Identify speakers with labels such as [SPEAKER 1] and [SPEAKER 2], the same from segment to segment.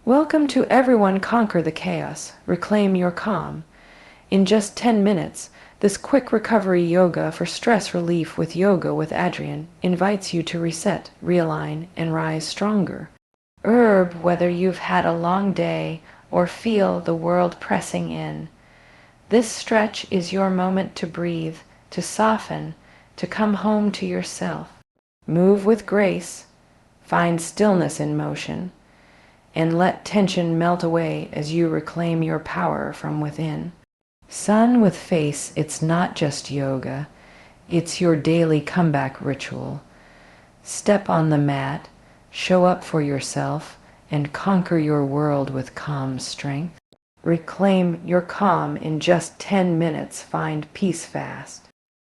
[SPEAKER 1] Welcome to Everyone Conquer the Chaos, Reclaim Your Calm. In just 10 minutes, this quick recovery yoga for stress relief with Yoga with Adriene invites you to reset, realign, and rise stronger. Whether you've had a long day or feel the world pressing in, this stretch is your moment to breathe, to soften, to come home to yourself. Move with grace, find stillness in motion, and let tension melt away as you reclaim your power from within. Sun with Face, it's not just yoga, it's your daily comeback ritual. Step on the mat, show up for yourself, and conquer your world with calm strength. Reclaim your calm in just 10 minutes, find peace fast.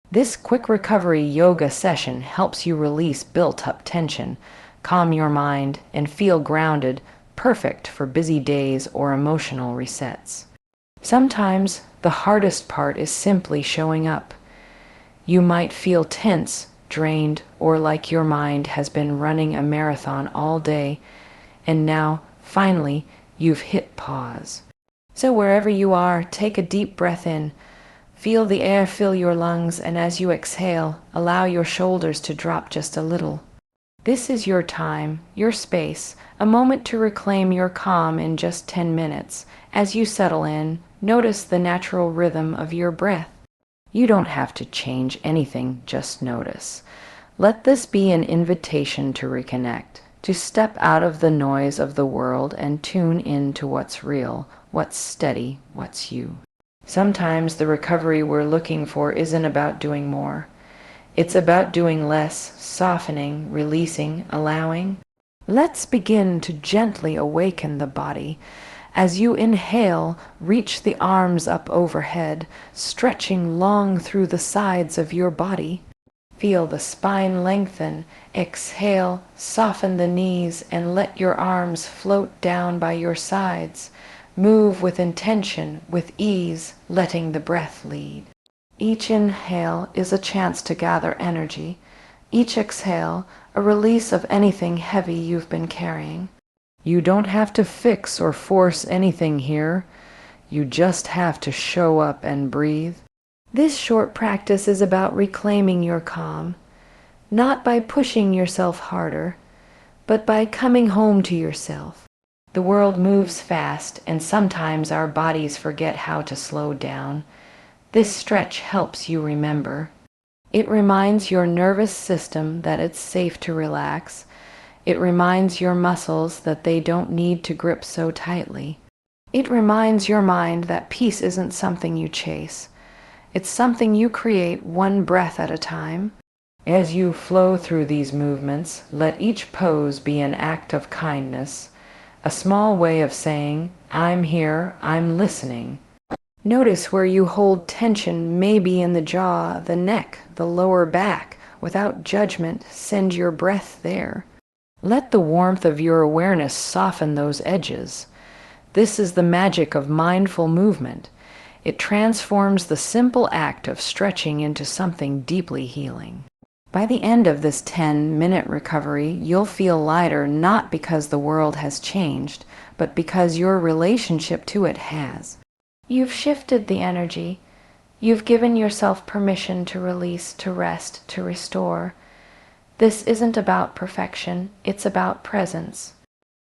[SPEAKER 1] This quick recovery yoga session helps you release built-up tension, calm your mind, and feel grounded, perfect for busy days or emotional resets. Sometimes the hardest part is simply showing up. You might feel tense, drained, or like your mind has been running a marathon all day, and now, finally, you've hit pause. So wherever you are, take a deep breath in. Feel the air fill your lungs, and as you exhale, allow your shoulders to drop just a little. This is your time, your space, a moment to reclaim your calm in just 10 minutes. As you settle in, notice the natural rhythm of your breath. You don't have to change anything, just notice. Let this be an invitation to reconnect, to step out of the noise of the world and tune in to what's real, what's steady, what's you. Sometimes the recovery we're looking for isn't about doing more. It's about doing less, softening, releasing, allowing. Let's begin to gently awaken the body. As you inhale, reach the arms up overhead, stretching long through the sides of your body. Feel the spine lengthen. Exhale, soften the knees, and let your arms float down by your sides. Move with intention, with ease, letting the breath lead. Each inhale is a chance to gather energy. Each exhale, a release of anything heavy you've been carrying. You don't have to fix or force anything here. You just have to show up and breathe. This short practice is about reclaiming your calm, not by pushing yourself harder, but by coming home to yourself. The world moves fast, and sometimes our bodies forget how to slow down. This stretch helps you remember. It reminds your nervous system that it's safe to relax. It reminds your muscles that they don't need to grip so tightly. It reminds your mind that peace isn't something you chase. It's something you create one breath at a time. As you flow through these movements, let each pose be an act of kindness, a small way of saying, I'm here, I'm listening. Notice where you hold tension, maybe in the jaw, the neck, the lower back. Without judgment, send your breath there. Let the warmth of your awareness soften those edges. This is the magic of mindful movement. It transforms the simple act of stretching into something deeply healing. By the end of this 10-minute recovery, you'll feel lighter, not because the world has changed, but because your relationship to it has. You've shifted the energy. You've given yourself permission to release, to rest, to restore. This isn't about perfection, it's about presence.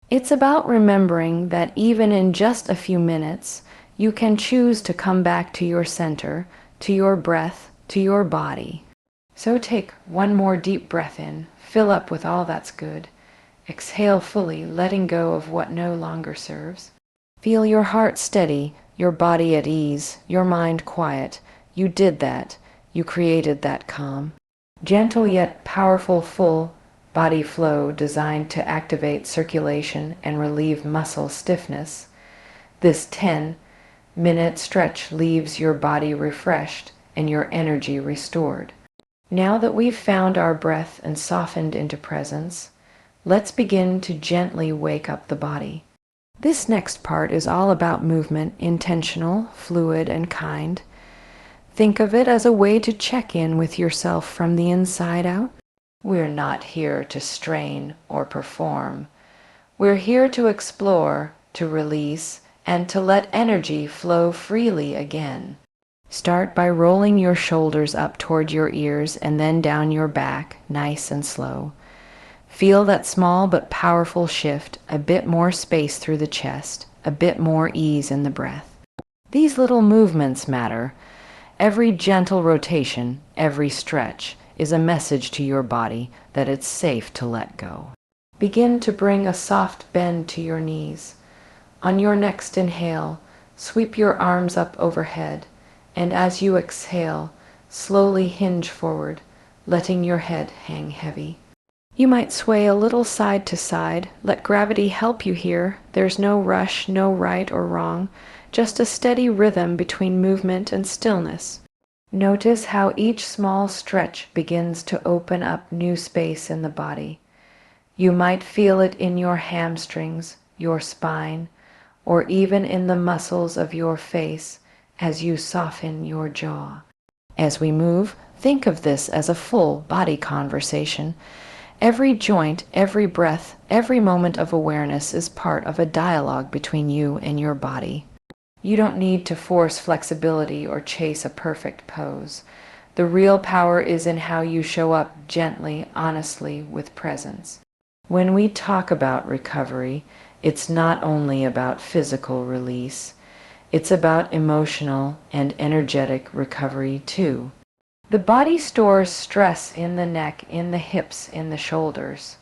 [SPEAKER 1] It's about remembering that even in just a few minutes, you can choose to come back to your center, to your breath, to your body. So take one more deep breath in, fill up with all that's good. Exhale fully, letting go of what no longer serves. Feel your heart steady, your body at ease, your mind quiet. You did that. You created that calm. Gentle yet powerful full body flow designed to activate circulation and relieve muscle stiffness. This 10-minute stretch leaves your body refreshed and your energy restored. Now that we've found our breath and softened into presence, let's begin to gently wake up the body. This next part is all about movement, intentional, fluid, and kind. Think of it as a way to check in with yourself from the inside out. We're not here to strain or perform. We're here to explore, to release, and to let energy flow freely again. Start by rolling your shoulders up toward your ears and then down your back, nice and slow. Feel that small but powerful shift, a bit more space through the chest, a bit more ease in the breath. These little movements matter. Every gentle rotation, every stretch, is a message to your body that it's safe to let go. Begin to bring a soft bend to your knees. On your next inhale, sweep your arms up overhead, and as you exhale, slowly hinge forward, letting your head hang heavy. You might sway a little side to side. Let gravity help you here. There's no rush, no right or wrong, just a steady rhythm between movement and stillness. Notice how each small stretch begins to open up new space in the body. You might feel it in your hamstrings, your spine, or even in the muscles of your face as you soften your jaw. As we move, think of this as a full body conversation. Every joint, every breath, every moment of awareness is part of a dialogue between you and your body. You don't need to force flexibility or chase a perfect pose. The real power is in how you show up gently, honestly, with presence. When we talk about recovery, it's not only about physical release, it's about emotional and energetic recovery too. The body stores stress in the neck, in the hips, in the shoulders.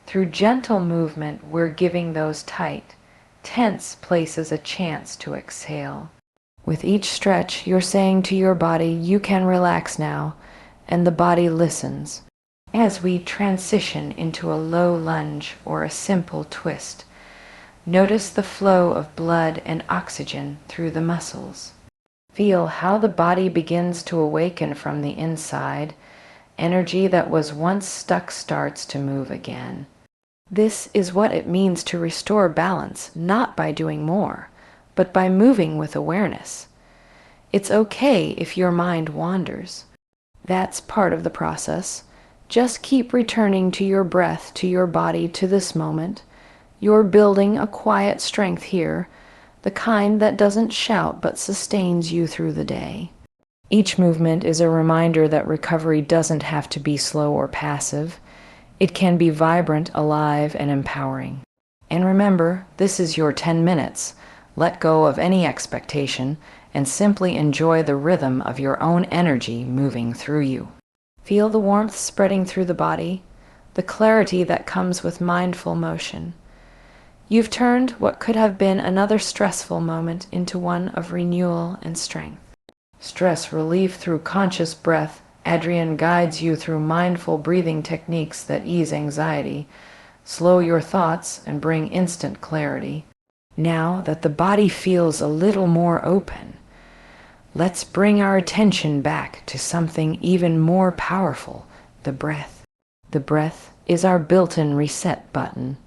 [SPEAKER 1] Through gentle movement, we're giving those tight, tense places a chance to exhale. With each stretch, you're saying to your body, you can relax now, and the body listens. As we transition into a low lunge or a simple twist, notice the flow of blood and oxygen through the muscles. Feel how the body begins to awaken from the inside. Energy that was once stuck starts to move again. This is what it means to restore balance, not by doing more, but by moving with awareness. It's okay if your mind wanders. That's part of the process. Just keep returning to your breath, to your body, to this moment. You're building a quiet strength here, the kind that doesn't shout but sustains you through the day. Each movement is a reminder that recovery doesn't have to be slow or passive. It can be vibrant, alive, and empowering. And remember, this is your 10 minutes. Let go of any expectation and simply enjoy the rhythm of your own energy moving through you. Feel the warmth spreading through the body, the clarity that comes with mindful motion. You've turned what could have been another stressful moment into one of renewal and strength. Stress relief through conscious breath. Adriene guides you through mindful breathing techniques that ease anxiety, slow your thoughts, and bring instant clarity. Now that the body feels a little more open, let's bring our attention back to something even more powerful, the breath. The breath is our built-in reset button.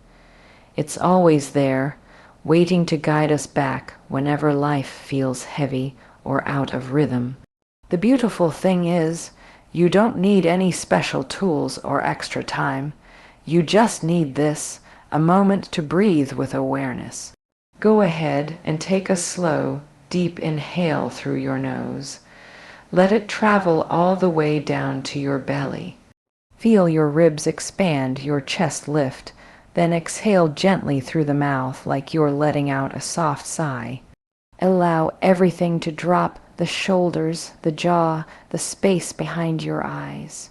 [SPEAKER 1] It's always there, waiting to guide us back whenever life feels heavy or out of rhythm. The beautiful thing is, you don't need any special tools or extra time. You just need this, a moment to breathe with awareness. Go ahead and take a slow, deep inhale through your nose. Let it travel all the way down to your belly. Feel your ribs expand, your chest lift, then exhale gently through the mouth like you're letting out a soft sigh. Allow everything to drop, the shoulders, the jaw, the space behind your eyes.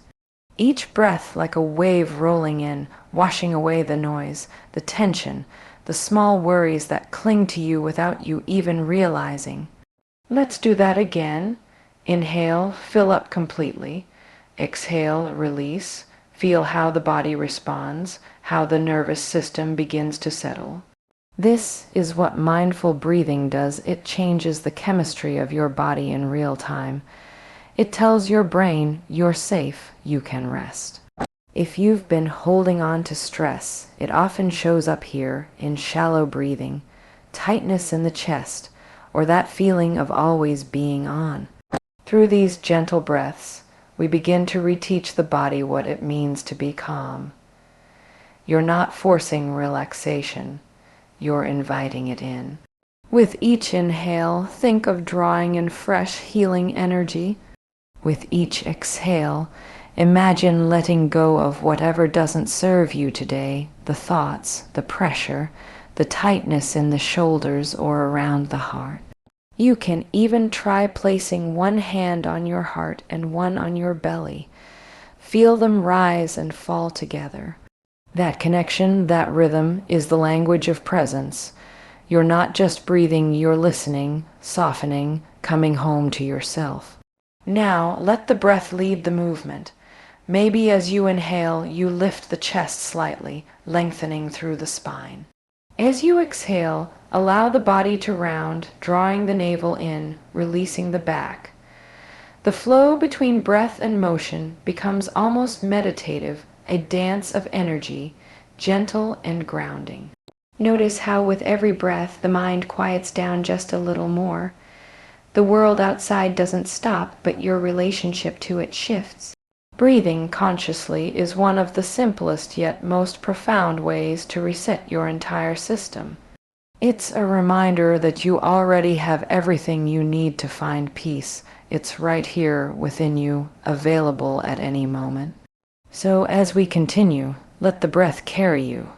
[SPEAKER 1] Each breath like a wave rolling in, washing away the noise, the tension, the small worries that cling to you without you even realizing. Let's do that again. Inhale, fill up completely. Exhale, release. Feel how the body responds, how the nervous system begins to settle. This is what mindful breathing does. It changes the chemistry of your body in real time. It tells your brain you're safe, you can rest. If you've been holding on to stress, it often shows up here in shallow breathing, tightness in the chest, or that feeling of always being on. Through these gentle breaths, we begin to reteach the body what it means to be calm. You're not forcing relaxation. you're inviting it in. With each inhale, think of drawing in fresh, healing energy. With each exhale, imagine letting go of whatever doesn't serve you today, the thoughts, the pressure, the tightness in the shoulders or around the heart. You can even try placing one hand on your heart and one on your belly. Feel them rise and fall together. That connection, that rhythm, is the language of presence. You're not just breathing, you're listening, softening, coming home to yourself. Now, let the breath lead the movement. Maybe as you inhale, you lift the chest slightly, lengthening through the spine. As you exhale, allow the body to round, drawing the navel in, releasing the back. The flow between breath and motion becomes almost meditative, a dance of energy, gentle and grounding. Notice how with every breath the mind quiets down just a little more. The world outside doesn't stop, but your relationship to it shifts. Breathing consciously is one of the simplest yet most profound ways to reset your entire system. It's a reminder that you already have everything you need to find peace. It's right here within you, available at any moment. So as we continue, let the breath carry you.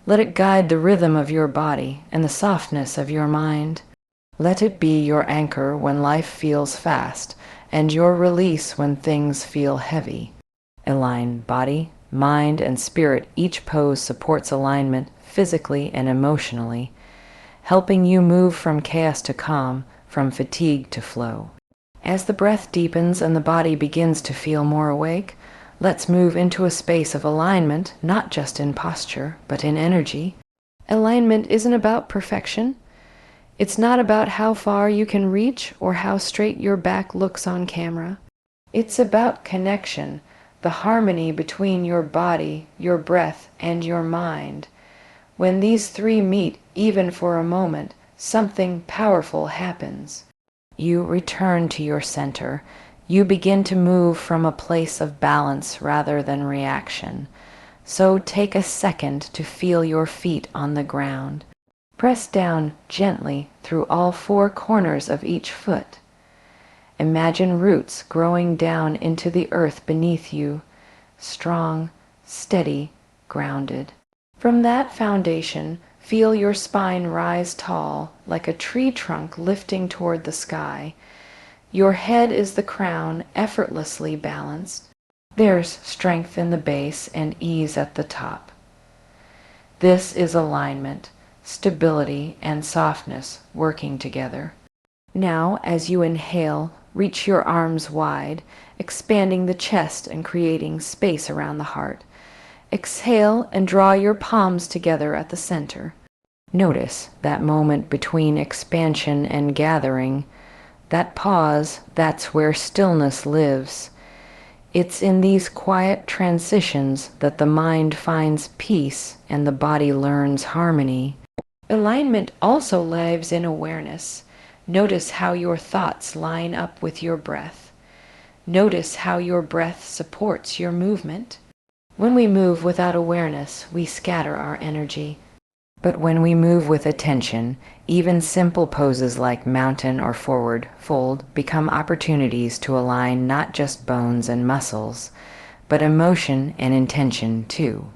[SPEAKER 1] Let it guide the rhythm of your body and the softness of your mind. Let it be your anchor when life feels fast, and your release when things feel heavy. Align body, mind, and spirit. Each pose supports alignment physically and emotionally, helping you move from chaos to calm, from fatigue to flow. As the breath deepens and the body begins to feel more awake, let's move into a space of alignment, not just in posture, but in energy. Alignment isn't about perfection. It's not about how far you can reach or how straight your back looks on camera. It's about connection, the harmony between your body, your breath, and your mind. When these three meet, even for a moment, something powerful happens. You return to your center. You begin to move from a place of balance rather than reaction. So take a second to feel your feet on the ground. Press down gently through all four corners of each foot. Imagine roots growing down into the earth beneath you, strong, steady, grounded. From that foundation, feel your spine rise tall, like a tree trunk lifting toward the sky. Your head is the crown, effortlessly balanced. There's strength in the base and ease at the top. This is alignment, stability, and softness working together. Now, as you inhale, reach your arms wide, expanding the chest and creating space around the heart. Exhale and draw your palms together at the center. Notice that moment between expansion and gathering. That pause, that's where stillness lives. It's in these quiet transitions that the mind finds peace and the body learns harmony. Alignment also lives in awareness. Notice how your thoughts line up with your breath. Notice how your breath supports your movement. When we move without awareness, we scatter our energy. But when we move with attention, even simple poses like mountain or forward fold become opportunities to align not just bones and muscles, but emotion and intention too.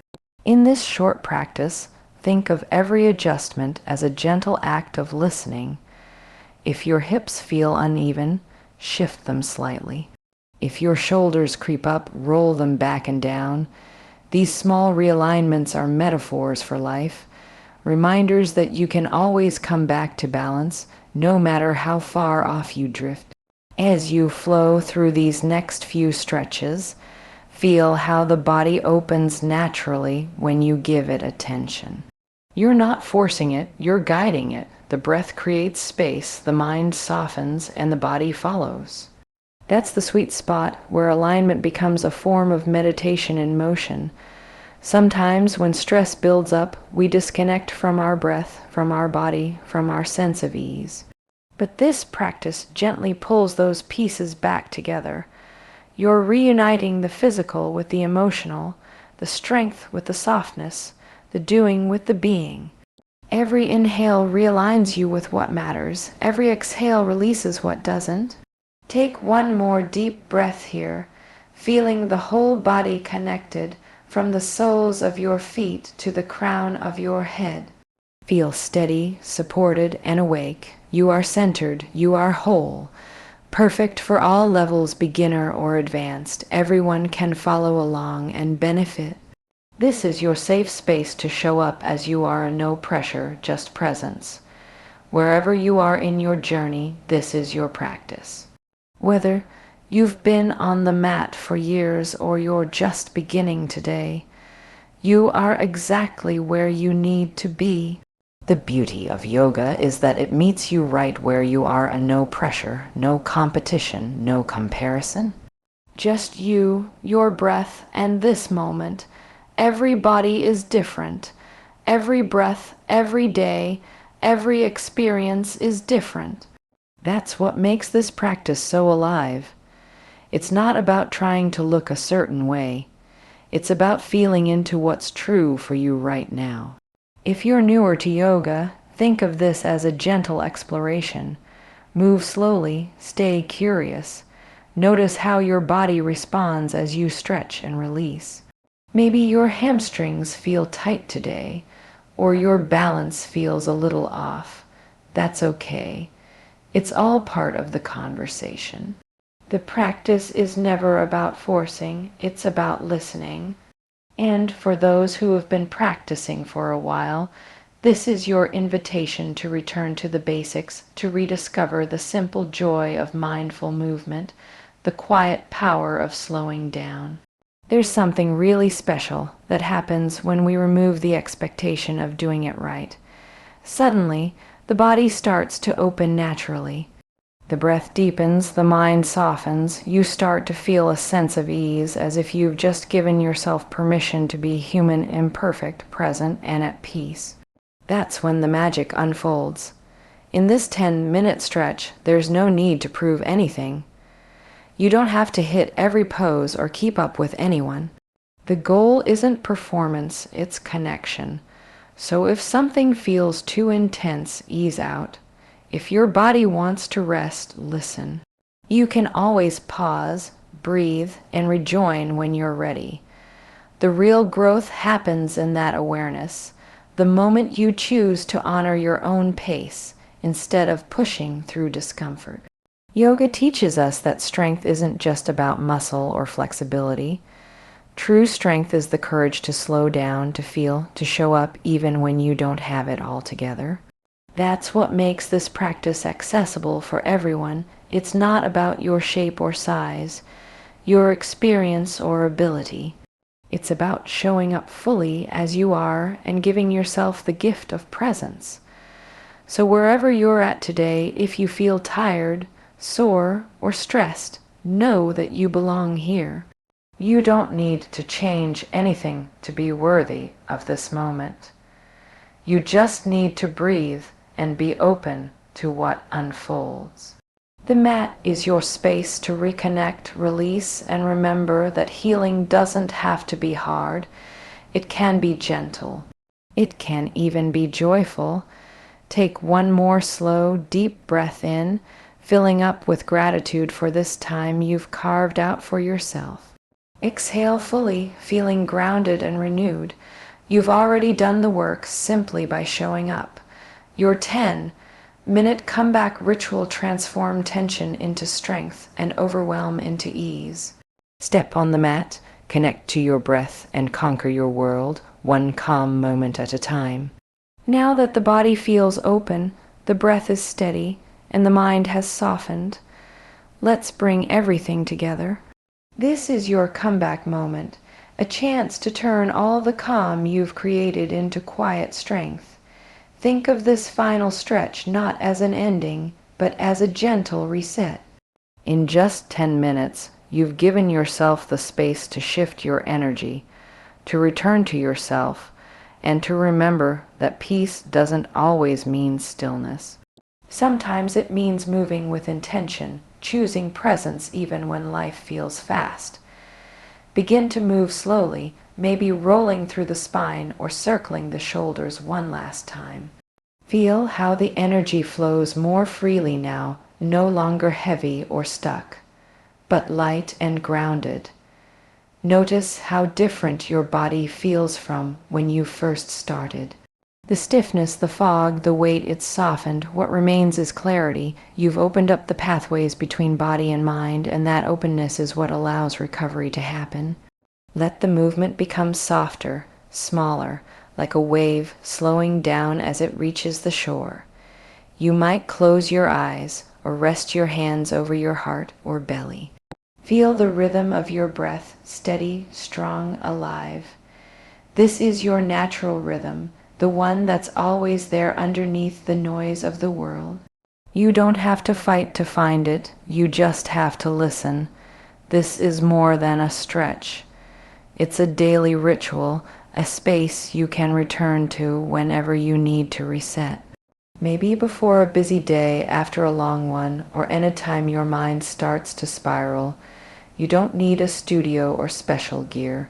[SPEAKER 1] In this short practice, think of every adjustment as a gentle act of listening. If your hips feel uneven, shift them slightly. If your shoulders creep up, roll them back and down. These small realignments are metaphors for life, reminders that you can always come back to balance, no matter how far off you drift. As you flow through these next few stretches, feel how the body opens naturally when you give it attention. You're not forcing it, you're guiding it. The breath creates space, the mind softens, and the body follows. That's the sweet spot where alignment becomes a form of meditation in motion. Sometimes when stress builds up, we disconnect from our breath, from our body, from our sense of ease. But this practice gently pulls those pieces back together. You're reuniting the physical with the emotional, the strength with the softness, the doing with the being. Every inhale realigns you with what matters. Every exhale releases what doesn't. Take one more deep breath here, feeling the whole body connected from the soles of your feet to the crown of your head. Feel steady, supported, and awake. You are centered. You are whole. Perfect for all levels, beginner or advanced. Everyone can follow along and benefit. This is your safe space to show up as you are, no pressure, just presence. Wherever you are in your journey, this is your practice. Whether you've been on the mat for years or you're just beginning today, you are exactly where you need to be. The beauty of yoga is that it meets you right where you are, and no pressure, no competition, no comparison. Just you, your breath, and this moment. Every body is different. Every breath, every day, every experience is different. That's what makes this practice so alive. It's not about trying to look a certain way. It's about feeling into what's true for you right now. If you're newer to yoga, think of this as a gentle exploration. Move slowly, stay curious. Notice how your body responds as you stretch and release. Maybe your hamstrings feel tight today, or your balance feels a little off. That's okay. It's all part of the conversation. The practice is never about forcing, it's about listening. And for those who have been practicing for a while, this is your invitation to return to the basics, to rediscover the simple joy of mindful movement, the quiet power of slowing down. There's something really special that happens when we remove the expectation of doing it right. Suddenly, the body starts to open naturally. The breath deepens, the mind softens, you start to feel a sense of ease, as if you've just given yourself permission to be human, imperfect, present, and at peace. That's when the magic unfolds. In this 10-minute stretch, there's no need to prove anything. You don't have to hit every pose or keep up with anyone. The goal isn't performance, it's connection. So if something feels too intense, ease out. If your body wants to rest, listen. You can always pause, breathe, and rejoin when you're ready. The real growth happens in that awareness, the moment you choose to honor your own pace instead of pushing through discomfort. Yoga teaches us that strength isn't just about muscle or flexibility. True strength is the courage to slow down, to feel, to show up even when you don't have it all together. That's what makes this practice accessible for everyone. It's not about your shape or size, your experience or ability. It's about showing up fully as you are and giving yourself the gift of presence. So wherever you're at today, if you feel tired, sore, or stressed, know that you belong here. You don't need to change anything to be worthy of this moment. You just need to breathe and be open to what unfolds. The mat is your space to reconnect, release, and remember that healing doesn't have to be hard. It can be gentle. It can even be joyful. Take one more slow, deep breath in, filling up with gratitude for this time you've carved out for yourself. Exhale fully, feeling grounded and renewed. You've already done the work simply by showing up. Your 10-minute comeback ritual transforms tension into strength and overwhelm into ease. Step on the mat, connect to your breath, and conquer your world, one calm moment at a time. Now that the body feels open, the breath is steady, and the mind has softened, let's bring everything together. This is your comeback moment, a chance to turn all the calm you've created into quiet strength. Think of this final stretch not as an ending, but as a gentle reset. In just 10 minutes, you've given yourself the space to shift your energy, to return to yourself, and to remember that peace doesn't always mean stillness. Sometimes it means moving with intention, choosing presence even when life feels fast. Begin to move slowly, maybe rolling through the spine or circling the shoulders one last time. Feel how the energy flows more freely now, no longer heavy or stuck, but light and grounded. Notice how different your body feels from when you first started. The stiffness, the fog, the weight, it's softened. What remains is clarity. You've opened up the pathways between body and mind, and that openness is what allows recovery to happen. Let the movement become softer, smaller, like a wave slowing down as it reaches the shore. You might close your eyes or rest your hands over your heart or belly. Feel the rhythm of your breath, steady, strong, alive. This is your natural rhythm, the one that's always there underneath the noise of the world. You don't have to fight to find it, you just have to listen. This is more than a stretch. It's a daily ritual, a space you can return to whenever you need to reset. Maybe before a busy day, after a long one, or anytime your mind starts to spiral. You don't need a studio or special gear.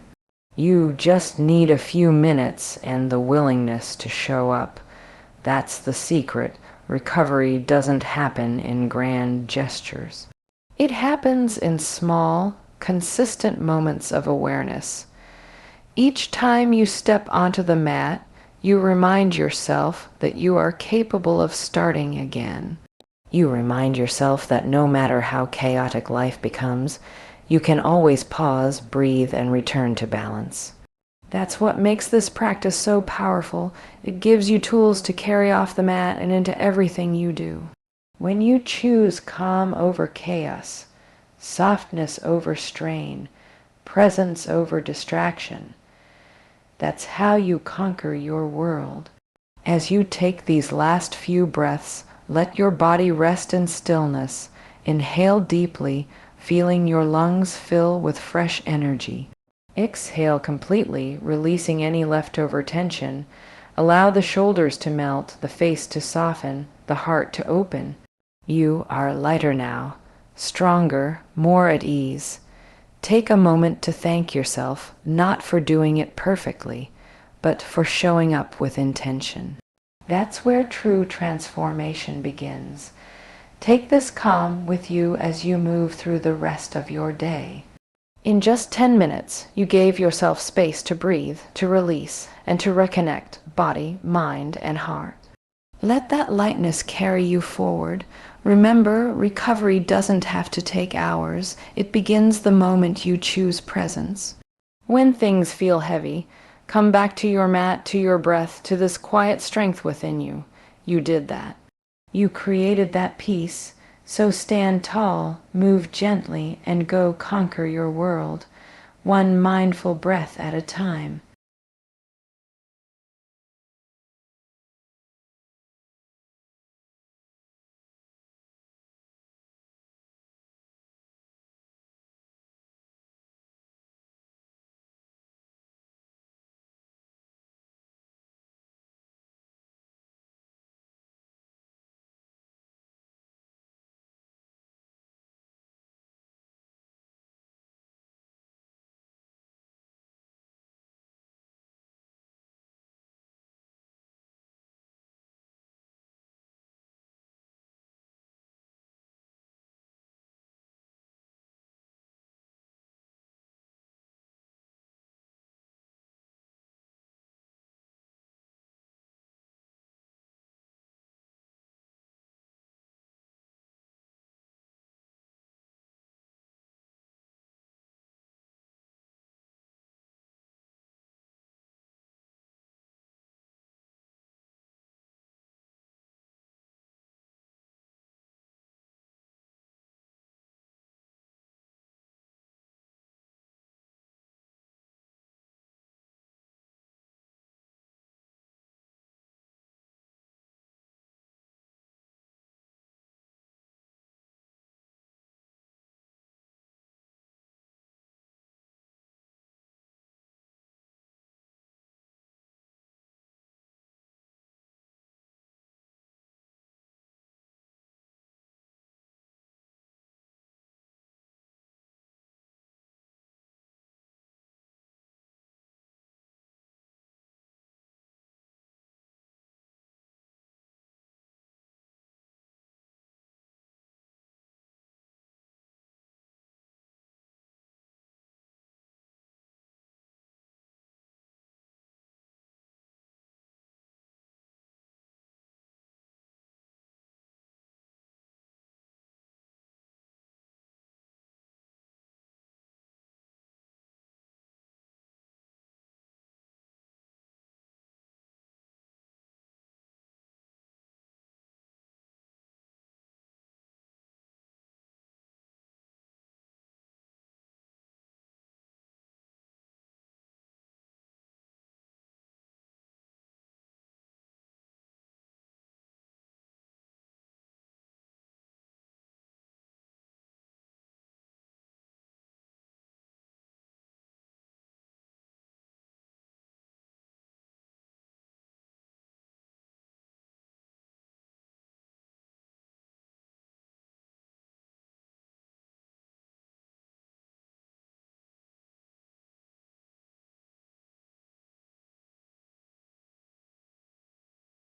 [SPEAKER 1] You just need a few minutes and the willingness to show up. That's the secret. Recovery doesn't happen in grand gestures. It happens in small, consistent moments of awareness. Each time you step onto the mat, you remind yourself that you are capable of starting again. You remind yourself that no matter how chaotic life becomes, you can always pause, breathe, and return to balance. That's what makes this practice so powerful. It gives you tools to carry off the mat and into everything you do. When you choose calm over chaos, softness over strain, presence over distraction, that's how you conquer your world. As you take these last few breaths, let your body rest in stillness. Inhale deeply, feeling your lungs fill with fresh energy. Exhale completely, releasing any leftover tension. Allow the shoulders to melt, the face to soften, the heart to open. You are lighter now, stronger, more at ease. Take a moment to thank yourself, not for doing it perfectly, but for showing up with intention. That's where true transformation begins. Take this calm with you as you move through the rest of your day. In just 10 minutes, you gave yourself space to breathe, to release, and to reconnect body, mind, and heart. Let that lightness carry you forward. Remember, recovery doesn't have to take hours. It begins the moment you choose presence. When things feel heavy, come back to your mat, to your breath, to this quiet strength within you. You did that. You created that peace, so stand tall, move gently, and go conquer your world, one mindful breath at a time.